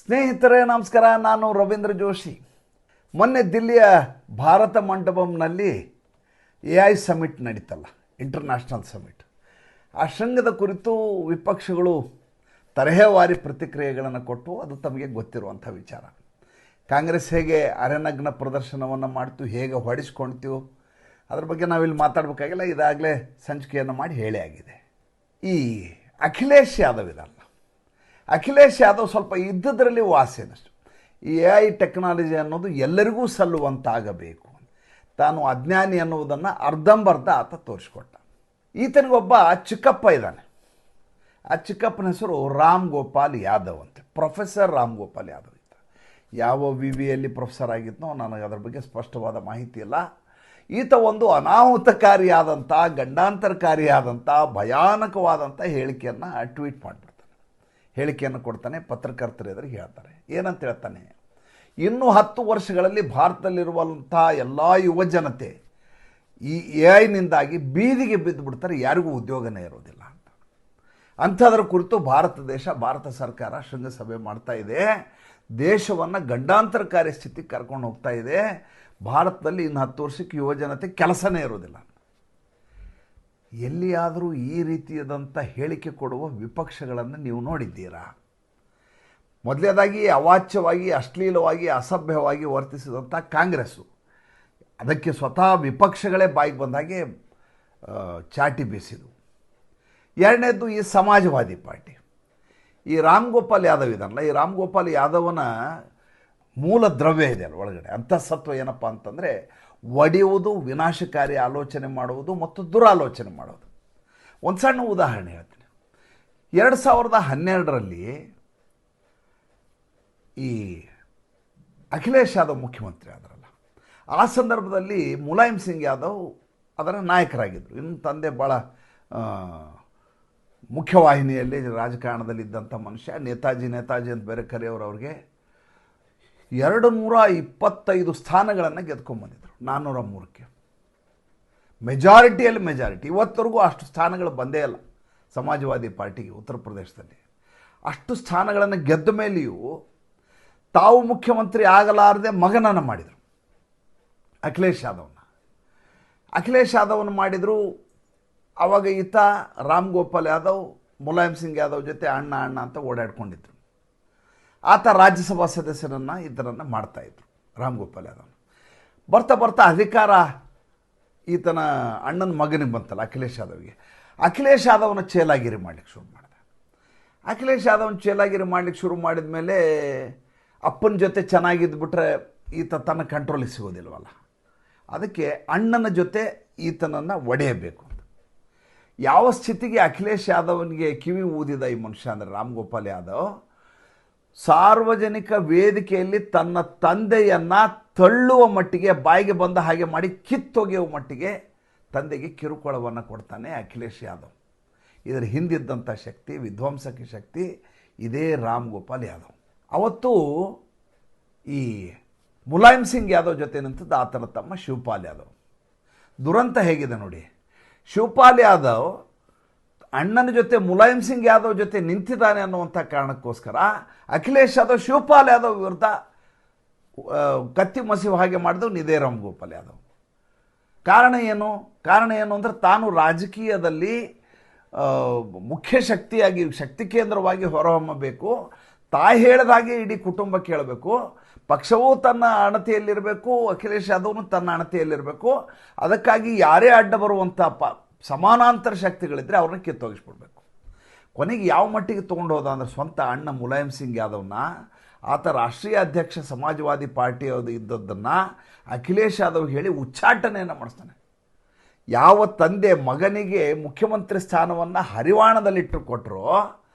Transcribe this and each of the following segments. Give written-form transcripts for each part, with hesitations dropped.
ಸ್ನೇಹಿತರೇ ನಮಸ್ಕಾರ. ನಾನು ರವೀಂದ್ರ ಜೋಶಿ. ಮೊನ್ನೆ ದಿಲ್ಲಿಯ ಭಾರತ ಮಂಟಪಂನಲ್ಲಿ AI ಸಮಿಟ್ ನಡೀತಲ್ಲ, ಇಂಟರ್ನ್ಯಾಷನಲ್ ಸಮಿಟ್. ಆ ಶೃಂಗದ ಕುರಿತು ವಿಪಕ್ಷಗಳು ತರಹೇವಾರಿ ಪ್ರತಿಕ್ರಿಯೆಗಳನ್ನು ಕೊಟ್ಟು, ಅದು ತಮಗೆ ಗೊತ್ತಿರುವಂಥ ವಿಚಾರ. ಕಾಂಗ್ರೆಸ್ ಹೇಗೆ ಅರೆನಗ್ನ ಪ್ರದರ್ಶನವನ್ನು ಮಾಡ್ತು, ಹೇಗೆ ಹೊಡೆಸ್ಕೊಳ್ತೀವೋ ಅದ್ರ ಬಗ್ಗೆ ನಾವಿಲ್ಲಿ ಮಾತಾಡಬೇಕಾಗಿಲ್ಲ, ಇದಾಗಲೇ ಸಂಚಿಕೆಯನ್ನು ಮಾಡಿ ಹೇಳೇ ಆಗಿದೆ. ಈ ಅಖಿಲೇಶ್ ಯಾದವ್ ಇದಲ್ಲ, ಅಖಿಲೇಶ್ ಯಾದವ್ ಸ್ವಲ್ಪ ಇದ್ದದ್ರಲ್ಲಿ ವಾಸಿನಷ್ಟು. ಈ AI ಟೆಕ್ನಾಲಜಿ ಅನ್ನೋದು ಎಲ್ಲರಿಗೂ ಸಲ್ಲುವಂತಾಗಬೇಕು, ತಾನು ಅಜ್ಞಾನಿ ಅನ್ನುವುದನ್ನು ಅರ್ಧಂಬರ್ಧ ಆತ ತೋರಿಸ್ಕೊಟ್ಟ. ಈತನಿಗೊಬ್ಬ ಚಿಕ್ಕಪ್ಪ ಇದ್ದಾನೆ. ಆ ಚಿಕ್ಕಪ್ಪನ ಹೆಸರು ರಾಮ್ ಗೋಪಾಲ್ ಯಾದವ್ ಅಂತೆ, ಪ್ರೊಫೆಸರ್ ರಾಮ್ ಗೋಪಾಲ್ ಯಾದವ್. ಈತ ಯಾವ ವಿವಿಯಲ್ಲಿ ಪ್ರೊಫೆಸರ್ ಆಗಿದ್ನೋ ನನಗೆ ಅದರ ಬಗ್ಗೆ ಸ್ಪಷ್ಟವಾದ ಮಾಹಿತಿ ಇಲ್ಲ. ಈತ ಒಂದು ಅನಾಹುತಕಾರಿಯಾದಂಥ, ಗಂಡಾಂತರಕಾರಿಯಾದಂಥ, ಭಯಾನಕವಾದಂಥ ಹೇಳಿಕೆಯನ್ನು ಟ್ವೀಟ್ ಮಾಡಿಬಿಡ್ತಾನೆ, ಹೇಳಿಕೆಯನ್ನು ಕೊಡ್ತಾನೆ. ಪತ್ರಕರ್ತರು ಎದುರಿಗೆ ಹೇಳ್ತಾರೆ. ಏನಂತ ಹೇಳ್ತಾನೆ? ಇನ್ನೂ 10 ವರ್ಷಗಳಲ್ಲಿ ಭಾರತದಲ್ಲಿರುವಂಥ ಎಲ್ಲ ಯುವ ಜನತೆ ಈ AIನಿಂದಾಗಿ ಬೀದಿಗೆ ಬಿದ್ದು ಬಿಡ್ತಾರೆ, ಯಾರಿಗೂ ಉದ್ಯೋಗನೇ ಇರೋದಿಲ್ಲ ಅಂತ. ಅಂಥದ್ರ ಕುರಿತು ಭಾರತ ಸರ್ಕಾರ ಶೃಂಗಸಭೆ ಮಾಡ್ತಾ ಇದೆ. ದೇಶವನ್ನು ಗಂಡಾಂತರಕಾರಿ ಸ್ಥಿತಿಗೆ ಕರ್ಕೊಂಡು ಹೋಗ್ತಾ ಇದೆ. ಭಾರತದಲ್ಲಿ ಇನ್ನು 10 ವರ್ಷಕ್ಕೆ ಯುವ ಜನತೆ ಕೆಲಸನೇ ಇರೋದಿಲ್ಲ. ಎಲ್ಲಿಯಾದರೂ ಈ ರೀತಿಯಾದಂಥ ಹೇಳಿಕೆ ಕೊಡುವ ವಿಪಕ್ಷಗಳನ್ನು ನೀವು ನೋಡಿದ್ದೀರಾ? ಮೊದಲನೇದಾಗಿ ಅವಾಚ್ಯವಾಗಿ, ಅಶ್ಲೀಲವಾಗಿ, ಅಸಭ್ಯವಾಗಿ ವರ್ತಿಸಿದಂಥ ಕಾಂಗ್ರೆಸ್ಸು, ಅದಕ್ಕೆ ಸ್ವತಃ ವಿಪಕ್ಷಗಳೇ ಬಾಯಿಗೆ ಬಂದಾಗೆ ಚಾಟಿ ಬೀಸಿದು. ಎರಡನೇದು ಈ ಸಮಾಜವಾದಿ ಪಾರ್ಟಿ. ಈ ರಾಮ್ ಗೋಪಾಲ್ ಯಾದವ್ ಇದನ್ನಲ್ಲ, ಈ ರಾಮ್ ಗೋಪಾಲ್ ಯಾದವನ ಮೂಲ ದ್ರವ್ಯ ಇದೆ ಅಲ್ಲ ಒಳಗಡೆ, ಅಂತಃಸತ್ವ ಏನಪ್ಪ ಅಂತಂದರೆ ಒಡೆಯುವುದು, ವಿನಾಶಕಾರಿ ಆಲೋಚನೆ ಮಾಡುವುದು ಮತ್ತು ದುರಾಲೋಚನೆ ಮಾಡೋದು. ಒಂದು ಸಣ್ಣ ಉದಾಹರಣೆ ಹೇಳ್ತೀನಿ. 2012ರಲ್ಲಿ ಈ ಅಖಿಲೇಶ್ ಯಾದವ್ ಮುಖ್ಯಮಂತ್ರಿ ಆದರಲ್ಲ, ಆ ಸಂದರ್ಭದಲ್ಲಿ ಮುಲಾಯಂ ಸಿಂಗ್ ಯಾದವ್ ಅದರ ನಾಯಕರಾಗಿದ್ದರು. ಇನ್ನು ತಂದೆ ಭಾಳ ಮುಖ್ಯವಾಹಿನಿಯಲ್ಲಿ ರಾಜಕಾರಣದಲ್ಲಿದ್ದಂಥ ಮನುಷ್ಯ. ನೇತಾಜಿ ಅಂತ ಬೇರೆ ಕರೆಯೋರು. ಅವ್ರಿಗೆ 225 ಸ್ಥಾನಗಳನ್ನು ಗೆದ್ಕೊಂಡ್ಬಂದಿದ್ರು, 403ಕ್ಕೆ. ಮೆಜಾರಿಟಿಯಲ್ಲಿ ಮೆಜಾರಿಟಿ. ಇವತ್ತರೆಗೂ ಅಷ್ಟು ಸ್ಥಾನಗಳು ಬಂದೇ ಇಲ್ಲ ಸಮಾಜವಾದಿ ಪಾರ್ಟಿಗೆ ಉತ್ತರ ಪ್ರದೇಶದಲ್ಲಿ. ಅಷ್ಟು ಸ್ಥಾನಗಳನ್ನು ಗೆದ್ದ ಮೇಲೆಯೂ ತಾವು ಮುಖ್ಯಮಂತ್ರಿ ಆಗಲಾರದೆ ಮಗನನ್ನು ಮಾಡಿದರು, ಅಖಿಲೇಶ್ ಯಾದವ್ನ ಮಾಡಿದರು. ಆವಾಗ ಈತ ರಾಮ್ ಗೋಪಾಲ್ ಯಾದವ್ ಮುಲಾಯಂ ಸಿಂಗ್ ಯಾದವ್ ಜೊತೆ ಅಣ್ಣ ಅಂತ ಓಡಾಡ್ಕೊಂಡಿದ್ರು. ಆತ ರಾಜ್ಯಸಭಾ ಸದಸ್ಯರನ್ನು ಈತನನ್ನು ಮಾಡ್ತಾಯಿದ್ರು, ರಾಮ್ ಗೋಪಾಲ್ ಯಾದವ್. ಬರ್ತಾ ಅಧಿಕಾರ ಈತನ ಅಣ್ಣನ ಮಗನಿಗೆ ಬಂತಲ್ಲ, ಅಖಿಲೇಶ್ ಯಾದವ್ಗೆ. ಅಖಿಲೇಶ್ ಯಾದವ್ನ ಚೇಲಾಗಿರಿ ಮಾಡಲಿಕ್ಕೆ ಶುರು ಮಾಡಿದ. ಅಖಿಲೇಶ್ ಯಾದವ್ನ ಚೇಲಾಗಿರಿ ಮಾಡಲಿಕ್ಕೆ ಶುರು ಮಾಡಿದ ಮೇಲೆ ಅಪ್ಪನ ಜೊತೆ ಚೆನ್ನಾಗಿದ್ದುಬಿಟ್ರೆ ಈತ ತನ್ನ ಕಂಟ್ರೋಲಿಗೆ ಸಿಗೋದಿಲ್ವಲ್ಲ, ಅದಕ್ಕೆ ಅಣ್ಣನ ಜೊತೆ ಈತನನ್ನು ಒಡೆಯಬೇಕು ಅಂತ. ಯಾವ ಸ್ಥಿತಿಗೆ ಅಖಿಲೇಶ್ ಯಾದವ್ನಿಗೆ ಕಿವಿ ಊದಿದ ಈ ಮನುಷ್ಯ ಅಂದರೆ ರಾಮ್ ಗೋಪಾಲ್ ಯಾದವ್, ಸಾರ್ವಜನಿಕ ವೇದಿಕೆಯಲ್ಲಿ ತನ್ನ ತಂದೆಯನ್ನು ತಳ್ಳುವ ಮಟ್ಟಿಗೆ, ಬಾಯಿಗೆ ಬಂದ ಹಾಗೆ ಮಾಡಿ ಕಿತ್ತೊಗೆಯುವ ಮಟ್ಟಿಗೆ ತಂದೆಗೆ ಕಿರುಕುಳವನ್ನು ಕೊಡ್ತಾನೆ ಅಖಿಲೇಶ್ ಯಾದವ್. ಇದರ ಹಿಂದಿದ್ದಂಥ ಶಕ್ತಿ, ವಿಧ್ವಂಸಕ ಶಕ್ತಿ ಇದೇ ರಾಮ್ ಗೋಪಾಲ್ ಯಾದವ್. ಅವತ್ತು ಈ ಮುಲಾಯಂ ಸಿಂಗ್ ಯಾದವ್ ಜೊತೆ ನಿಂತದ್ದು ಆತನ ತಮ್ಮ ಶಿವಪಾಲ್ ಯಾದವ್. ದುರಂತ ಹೇಗಿದೆ ನೋಡಿ. ಶಿವಪಾಲ್ ಯಾದವ್ ಅಣ್ಣನ ಜೊತೆ ಮುಲಾಯಂ ಸಿಂಗ್ ಯಾದವ್ ಜೊತೆ ನಿಂತಿದ್ದಾನೆ ಅನ್ನುವಂಥ ಕಾರಣಕ್ಕೋಸ್ಕರ ಅಖಿಲೇಶ್ ಯಾದವ್ ಶಿವಪಾಲ್ ಯಾದವ್ ವಿರುದ್ಧ ಕತ್ತಿ ಮಸಿವು ಹಾಗೆ ಮಾಡಿದವು ಇದೇ ರಾಮ್ ಗೋಪಾಲ್ ಯಾದವ್. ಕಾರಣ ಏನು ಅಂದರೆ ತಾನು ರಾಜಕೀಯದಲ್ಲಿ ಮುಖ್ಯ ಶಕ್ತಿಯಾಗಿ, ಶಕ್ತಿ ಕೇಂದ್ರವಾಗಿ ಹೊರಹೊಮ್ಮಬೇಕು, ತಾಯಿ ಹೇಳಿದಾಗೆ ಇಡೀ ಕುಟುಂಬ ಕೇಳಬೇಕು, ಪಕ್ಷವೂ ತನ್ನ ಅಣತೆಯಲ್ಲಿರಬೇಕು, ಅಖಿಲೇಶ್ ಯಾದವ್ನು ತನ್ನ ಅಣತೆಯಲ್ಲಿರಬೇಕು. ಅದಕ್ಕಾಗಿ ಯಾರೇ ಅಡ್ಡ ಬರುವಂಥ ಸಮಾನಾಂತರ ಶಕ್ತಿಗಳಿದ್ದರೆ ಅವ್ರನ್ನ ಕಿತ್ತೋಗಿಸ್ಬಿಡ್ಬೇಕು. ಕೊನೆಗೆ ಯಾವ ಮಟ್ಟಿಗೆ ತೊಗೊಂಡು ಹೋದ ಅಂದರೆ, ಸ್ವಂತ ಅಣ್ಣ ಮುಲಾಯಂ ಸಿಂಗ್ ಯಾದವ್ನ, ಆತ ರಾಷ್ಟ್ರೀಯ ಅಧ್ಯಕ್ಷ ಸಮಾಜವಾದಿ ಪಾರ್ಟಿ ಇದ್ದದ್ದನ್ನು ಅಖಿಲೇಶ್ ಯಾದವ್ ಹೇಳಿ ಉಚ್ಚಾಟನೆಯನ್ನು ಮಾಡಿಸ್ತಾನೆ. ಯಾವ ತಂದೆ ಮಗನಿಗೆ ಮುಖ್ಯಮಂತ್ರಿ ಸ್ಥಾನವನ್ನು ಹರಿವಾಣದಲ್ಲಿಟ್ಟು ಕೊಟ್ಟರೋ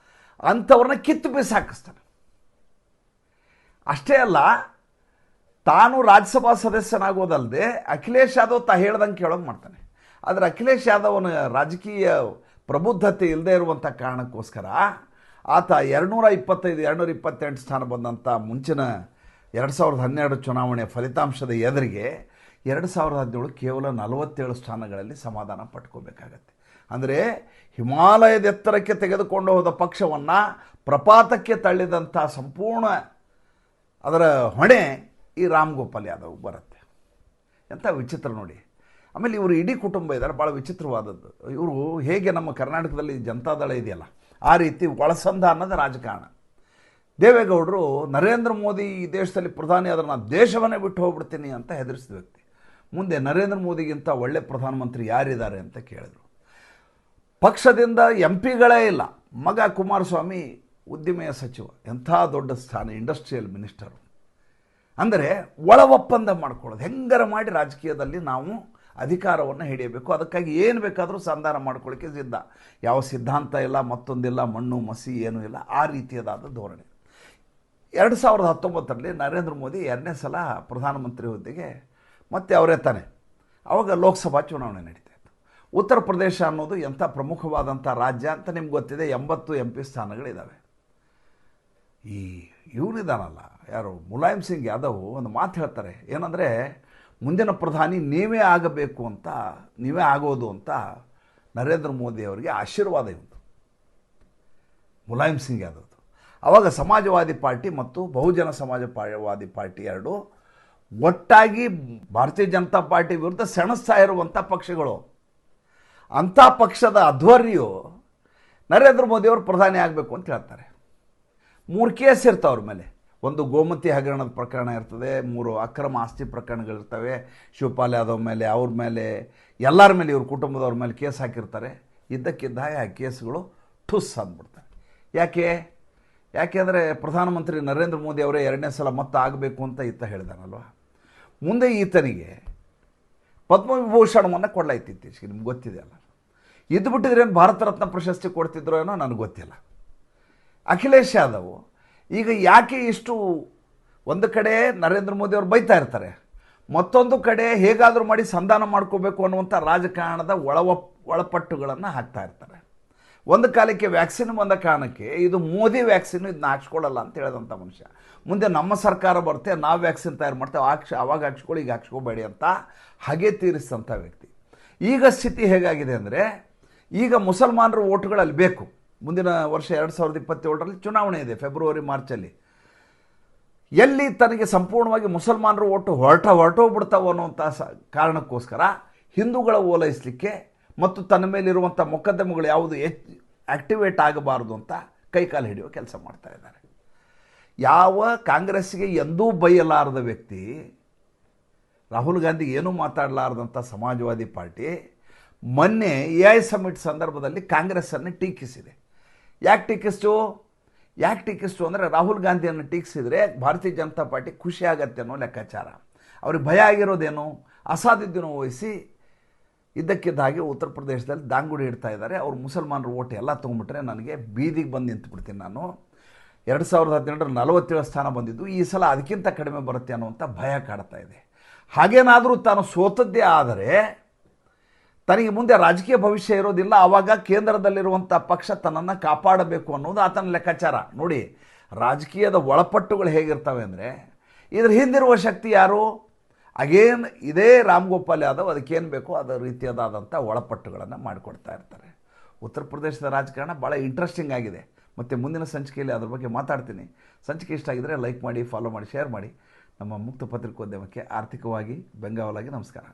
ಅಂಥವ್ರನ್ನ ಕಿತ್ತು ಬೀಸಾಕಿಸ್ತಾನೆ. ಅಷ್ಟೇ ಅಲ್ಲ, ತಾನು ರಾಜ್ಯಸಭಾ ಸದಸ್ಯನಾಗೋದಲ್ಲದೆ ಅಖಿಲೇಶ್ ಯಾದವ್ ಹೇಳ್ದಂಗೆ ಕೇಳೋಂಗೆ ಮಾಡ್ತಾನೆ. ಆದರೆ ಅಖಿಲೇಶ್ ಯಾದವ್ನ ರಾಜಕೀಯ ಪ್ರಬುದ್ಧತೆ ಇಲ್ಲದೆ ಇರುವಂಥ ಕಾರಣಕ್ಕೋಸ್ಕರ ಆತ 225-228 ಸ್ಥಾನ ಬಂದಂಥ ಮುಂಚಿನ 2012 ಚುನಾವಣೆ ಫಲಿತಾಂಶದ ಎದುರಿಗೆ 2017 ಕೇವಲ 47 ಸ್ಥಾನಗಳಲ್ಲಿ ಸಮಾಧಾನ ಪಟ್ಕೋಬೇಕಾಗತ್ತೆ. ಅಂದರೆ ಹಿಮಾಲಯದ ಎತ್ತರಕ್ಕೆ ತೆಗೆದುಕೊಂಡು ಹೋದ ಪಕ್ಷವನ್ನು ಪ್ರಪಾತಕ್ಕೆ ತಳ್ಳಿದಂಥ ಸಂಪೂರ್ಣ ಅದರ ಹೊಣೆ ಈ ರಾಮ್ ಗೋಪಾಲ್ ಯಾದವ್ ಬರುತ್ತೆ. ಎಂಥ ವಿಚಿತ್ರ ನೋಡಿ. ಆಮೇಲೆ ಇವರು ಇಡೀ ಕುಟುಂಬ ಇದ್ದಾರೆ, ಭಾಳ ವಿಚಿತ್ರವಾದದ್ದು. ಇವರು ಹೇಗೆ ನಮ್ಮ ಕರ್ನಾಟಕದಲ್ಲಿ ಜನತಾದಳ ಇದೆಯಲ್ಲ ಆ ರೀತಿ ಒಳಸಂಧಾನದ ರಾಜಕಾರಣ. ದೇವೇಗೌಡರು ನರೇಂದ್ರ ಮೋದಿ ಈ ದೇಶದಲ್ಲಿ ಪ್ರಧಾನಿ ಆದ್ರೆ ನಾನು ದೇಶವನ್ನೇ ಬಿಟ್ಟು ಹೋಗ್ಬಿಡ್ತೀನಿ ಅಂತ ಹೆದರಿಸಿದ ವ್ಯಕ್ತಿ. ಮುಂದೆ ನರೇಂದ್ರ ಮೋದಿಗಿಂತ ಒಳ್ಳೆ ಪ್ರಧಾನಮಂತ್ರಿ ಯಾರಿದ್ದಾರೆ ಅಂತ ಕೇಳಿದರು. ಪಕ್ಷದಿಂದ MP ಗಳೇ ಇಲ್ಲ. ಮಗ ಕುಮಾರಸ್ವಾಮಿ ಉದ್ದಿಮೆಯ ಸಚಿವ, ಎಂಥ ದೊಡ್ಡ ಸ್ಥಾನ, ಇಂಡಸ್ಟ್ರಿಯಲ್ ಮಿನಿಸ್ಟರು. ಅಂದರೆ ಒಳ ಒಪ್ಪಂದ ಮಾಡ್ಕೊಳ್ಳೋದು, ಹೆಂಗಾರ ಮಾಡಿ ರಾಜಕೀಯದಲ್ಲಿ ನಾವು ಅಧಿಕಾರವನ್ನು ಹಿಡಿಯಬೇಕು, ಅದಕ್ಕಾಗಿ ಏನು ಬೇಕಾದರೂ ಸಂಧಾನ ಮಾಡ್ಕೊಳ್ಳೋಕ್ಕೆ ಸಿದ್ಧ. ಯಾವ ಸಿದ್ಧಾಂತ ಇಲ್ಲ, ಮತ್ತೊಂದಿಲ್ಲ, ಮಣ್ಣು ಮಸಿ ಏನೂ ಇಲ್ಲ, ಆ ರೀತಿಯದಾದ ಧೋರಣೆ. 2019ರಲ್ಲಿ ನರೇಂದ್ರ ಮೋದಿ 2ನೇ ಸಲ ಪ್ರಧಾನಮಂತ್ರಿ ಹುದ್ದೆಗೆ ಮತ್ತೆ ಅವರೇ ತಾನೆ. ಆವಾಗ ಲೋಕಸಭಾ ಚುನಾವಣೆ ನಡೀತಾ ಇತ್ತು. ಉತ್ತರ ಪ್ರದೇಶ ಅನ್ನೋದು ಎಂಥ ಪ್ರಮುಖವಾದಂಥ ರಾಜ್ಯ ಅಂತ ನಿಮ್ಗೆ ಗೊತ್ತಿದೆ. 80 MP ಸ್ಥಾನಗಳಿದ್ದಾವೆ. ಈ ಇವರಿದ್ದಾನಲ್ಲ ಯಾರು, ಮುಲಾಯಂ ಸಿಂಗ್ ಯಾದವ್ ಒಂದು ಮಾತು ಹೇಳ್ತಾರೆ, ಏನಂದರೆ ಮುಂದಿನ ಪ್ರಧಾನಿ ನೀವೇ ಆಗಬೇಕು ಅಂತ, ನೀವೇ ಆಗೋದು ಅಂತ ನರೇಂದ್ರ ಮೋದಿ ಅವರಿಗೆ ಆಶೀರ್ವಾದ ಇತ್ತು ಮುಲಾಯಂ ಸಿಂಗ್ ಯಾದವ್. ಆವಾಗ ಸಮಾಜವಾದಿ ಪಾರ್ಟಿ ಮತ್ತು ಬಹುಜನ ಸಮಾಜವಾದಿ ಪಾರ್ಟಿ ಎರಡು ಒಟ್ಟಾಗಿ ಭಾರತೀಯ ಜನತಾ ಪಾರ್ಟಿ ವಿರುದ್ಧ ಸೆಣಸ್ತಾ ಇರುವಂಥ ಪಕ್ಷಗಳು. ಅಂಥ ಪಕ್ಷದ ಅಧ್ವರ್ಯು ನರೇಂದ್ರ ಮೋದಿಯವರು ಪ್ರಧಾನಿ ಆಗಬೇಕು ಅಂತ ಹೇಳ್ತಾರೆ. 3 ಕೇಸ್ ಇರ್ತಾವೆ ಅವ್ರ ಮೇಲೆ. ಒಂದು ಗೋಮತಿ ಹಗರಣದ ಪ್ರಕರಣ ಇರ್ತದೆ, 3 ಅಕ್ರಮ ಆಸ್ತಿ ಪ್ರಕರಣಗಳಿರ್ತವೆ. ಶಿವಪಾಲ್ ಯಾದವ್ ಮೇಲೆ, ಅವ್ರ ಮೇಲೆ, ಎಲ್ಲರ ಮೇಲೆ, ಇವ್ರ ಕುಟುಂಬದವ್ರ ಮೇಲೆ ಕೇಸ್ ಹಾಕಿರ್ತಾರೆ. ಇದ್ದಕ್ಕಿದ್ದಾಗ ಆ ಕೇಸ್ಗಳು ಠುಸ್ ಅಂದ್ಬಿಡ್ತಾರೆ. ಯಾಕೆಂದರೆ ಪ್ರಧಾನಮಂತ್ರಿ ನರೇಂದ್ರ ಮೋದಿ ಅವರೇ 2ನೇ ಸಲ ಮತ್ತೆ ಆಗಬೇಕು ಅಂತ ಈತ ಹೇಳಿದಾನಲ್ವ. ಮುಂದೆ ಈತನಿಗೆ ಪದ್ಮವಿಭೂಷಣವನ್ನು ಕೊಡಲಾಯ್ತು ಇತ್ತೀಚೆಗೆ, ನಿಮ್ಗೆ ಗೊತ್ತಿದೆಯಲ್ಲ. ಇದು ಬಿಟ್ಟಿದ್ರೆ ಏನು ಭಾರತ ರತ್ನ ಪ್ರಶಸ್ತಿ ಕೊಡ್ತಿದ್ರೋ ಏನೋ ನನಗೆ ಗೊತ್ತಿಲ್ಲ. ಅಖಿಲೇಶ್ ಯಾದವ್ ಈಗ ಯಾಕೆ ಇಷ್ಟು, ಒಂದು ಕಡೆ ನರೇಂದ್ರ ಮೋದಿ ಅವರು ಬೈತಾ ಇರ್ತಾರೆ, ಮತ್ತೊಂದು ಕಡೆ ಹೇಗಾದರೂ ಮಾಡಿ ಸಂಧಾನ ಮಾಡ್ಕೋಬೇಕು ಅನ್ನುವಂಥ ರಾಜಕಾರಣದ ಒಳಪಟ್ಟುಗಳನ್ನು ಹಾಕ್ತಾ ಇರ್ತಾರೆ. ಒಂದು ಕಾಲಕ್ಕೆ ವ್ಯಾಕ್ಸಿನ್ ಬಂದ ಕಾರಣಕ್ಕೆ ಇದು ಮೋದಿ ವ್ಯಾಕ್ಸಿನ್, ಇದನ್ನ ಹಾಕ್ಸ್ಕೊಳ್ಳಲ್ಲ ಅಂತ ಹೇಳಿದಂಥ ಮನುಷ್ಯ. ಮುಂದೆ ನಮ್ಮ ಸರ್ಕಾರ ಬರುತ್ತೆ, ನಾವು ವ್ಯಾಕ್ಸಿನ್ ತಯಾರು ಮಾಡ್ತೇವೆ, ಅವಾಗ ಹಾಕ್ಸ್ಕೊಳ್ಳಿ, ಈಗ ಹಾಕ್ಸ್ಕೋಬೇಡಿ ಅಂತ ಹಾಗೆ ತೀರಿಸಿದಂಥ ವ್ಯಕ್ತಿ. ಈಗ ಸ್ಥಿತಿ ಹೇಗಾಗಿದೆ ಅಂದರೆ, ಈಗ ಮುಸಲ್ಮಾನರ ಓಟುಗಳಲ್ಲಿ ಬೇಕು. ಮುಂದಿನ ವರ್ಷ 2027ರಲ್ಲಿ ಚುನಾವಣೆ ಇದೆ, ಫೆಬ್ರವರಿ ಮಾರ್ಚಲ್ಲಿ. ಎಲ್ಲಿ ತನಗೆ ಸಂಪೂರ್ಣವಾಗಿ ಮುಸಲ್ಮಾನರು ಓಟು ಹೊರಟೋಗ್ಬಿಡ್ತಾವೆ ಅನ್ನುವಂಥ ಕಾರಣಕ್ಕೋಸ್ಕರ ಹಿಂದೂಗಳ ಓಲೈಸಲಿಕ್ಕೆ ಮತ್ತು ತನ್ನ ಮೇಲಿರುವಂಥ ಮೊಕದ್ದಮೆಗಳು ಯಾವುದು ಆ್ಯಕ್ಟಿವೇಟ್ ಆಗಬಾರ್ದು ಅಂತ ಕೈಕಾಲು ಹಿಡಿಯುವ ಕೆಲಸ ಮಾಡ್ತಾ ಇದ್ದಾರೆ. ಯಾವ ಕಾಂಗ್ರೆಸ್ಸಿಗೆ ಎಂದೂ ಬೈಯಲಾರದ ವ್ಯಕ್ತಿ, ರಾಹುಲ್ ಗಾಂಧಿಗೆ ಏನೂ ಮಾತಾಡಲಾರದಂಥ ಸಮಾಜವಾದಿ ಪಾರ್ಟಿ ಮೊನ್ನೆ AI ಸಮಿಟ್ ಸಂದರ್ಭದಲ್ಲಿ ಕಾಂಗ್ರೆಸ್ಸನ್ನು ಟೀಕಿಸಿದೆ. ಯಾಕೆ ಟೀಕಿಸ್ತು ಅಂದರೆ ರಾಹುಲ್ ಗಾಂಧಿಯನ್ನು ಟೀಕಿಸಿದರೆ ಭಾರತೀಯ ಜನತಾ ಪಾರ್ಟಿ ಖುಷಿ ಆಗತ್ತೆ ಅನ್ನೋ ಲೆಕ್ಕಾಚಾರ. ಅವ್ರಿಗೆ ಭಯ ಆಗಿರೋದೇನು, ಅಸಾದುದ್ದೀನ್ ಓವೈಸಿ ಇದ್ದಕ್ಕಿದ್ದ ಹಾಗೆ ಉತ್ತರ ಪ್ರದೇಶದಲ್ಲಿ ದಾಂಗುಡಿ ಇಡ್ತಾ ಇದ್ದಾರೆ. ಅವ್ರು ಮುಸಲ್ಮಾನರು ಓಟ್ ಎಲ್ಲ ತೊಗೊಂಡ್ಬಿಟ್ರೆ ನನಗೆ ಬೀದಿಗೆ ಬಂದು ನಿಂತುಬಿಡ್ತೀನಿ ನಾನು. 2017ರಲ್ಲಿ 47 ಸ್ಥಾನ ಬಂದಿದ್ದು, ಈ ಸಲ ಅದಕ್ಕಿಂತ ಕಡಿಮೆ ಬರುತ್ತೆ ಅನ್ನುವಂಥ ಭಯ ಕಾಡ್ತಾ ಇದೆ. ಹಾಗೇನಾದರೂ ತಾನು ಸೋತದ್ದೇ ಆದರೆ ತನಗೆ ಮುಂದೆ ರಾಜಕೀಯ ಭವಿಷ್ಯ ಇರೋದಿಲ್ಲ, ಆವಾಗ ಕೇಂದ್ರದಲ್ಲಿರುವಂಥ ಪಕ್ಷ ತನ್ನನ್ನು ಕಾಪಾಡಬೇಕು ಅನ್ನೋದು ಆತನ ಲೆಕ್ಕಾಚಾರ. ನೋಡಿ, ರಾಜಕೀಯದ ಒಳಪಟ್ಟುಗಳು ಹೇಗಿರ್ತವೆ ಅಂದರೆ, ಇದ್ರ ಹಿಂದಿರುವ ಶಕ್ತಿ ಯಾರು? ಅಗೇನ್ ಇದೇ ರಾಮ್ ಗೋಪಾಲ್ ಯಾದವ್ ಅದಕ್ಕೇನು ಬೇಕೋ ಅದರ ರೀತಿಯಾದಂಥ ಒಳಪಟ್ಟುಗಳನ್ನು ಮಾಡಿಕೊಡ್ತಾ ಇರ್ತಾರೆ. ಉತ್ತರ ಪ್ರದೇಶದ ರಾಜಕಾರಣ ಭಾಳ ಇಂಟ್ರೆಸ್ಟಿಂಗ್ ಆಗಿದೆ. ಮತ್ತು ಮುಂದಿನ ಸಂಚಿಕೆಯಲ್ಲಿ ಅದ್ರ ಬಗ್ಗೆ ಮಾತಾಡ್ತೀನಿ. ಸಂಚಿಕೆ ಇಷ್ಟ ಆಗಿದರೆ ಲೈಕ್ ಮಾಡಿ, ಫಾಲೋ ಮಾಡಿ, ಶೇರ್ ಮಾಡಿ. ನಮ್ಮ ಮುಕ್ತ ಪತ್ರಿಕೋದ್ಯಮಕ್ಕೆ ಆರ್ಥಿಕವಾಗಿ ಬೆಂಗಾವಲಾಗಿ ನಮಸ್ಕಾರ.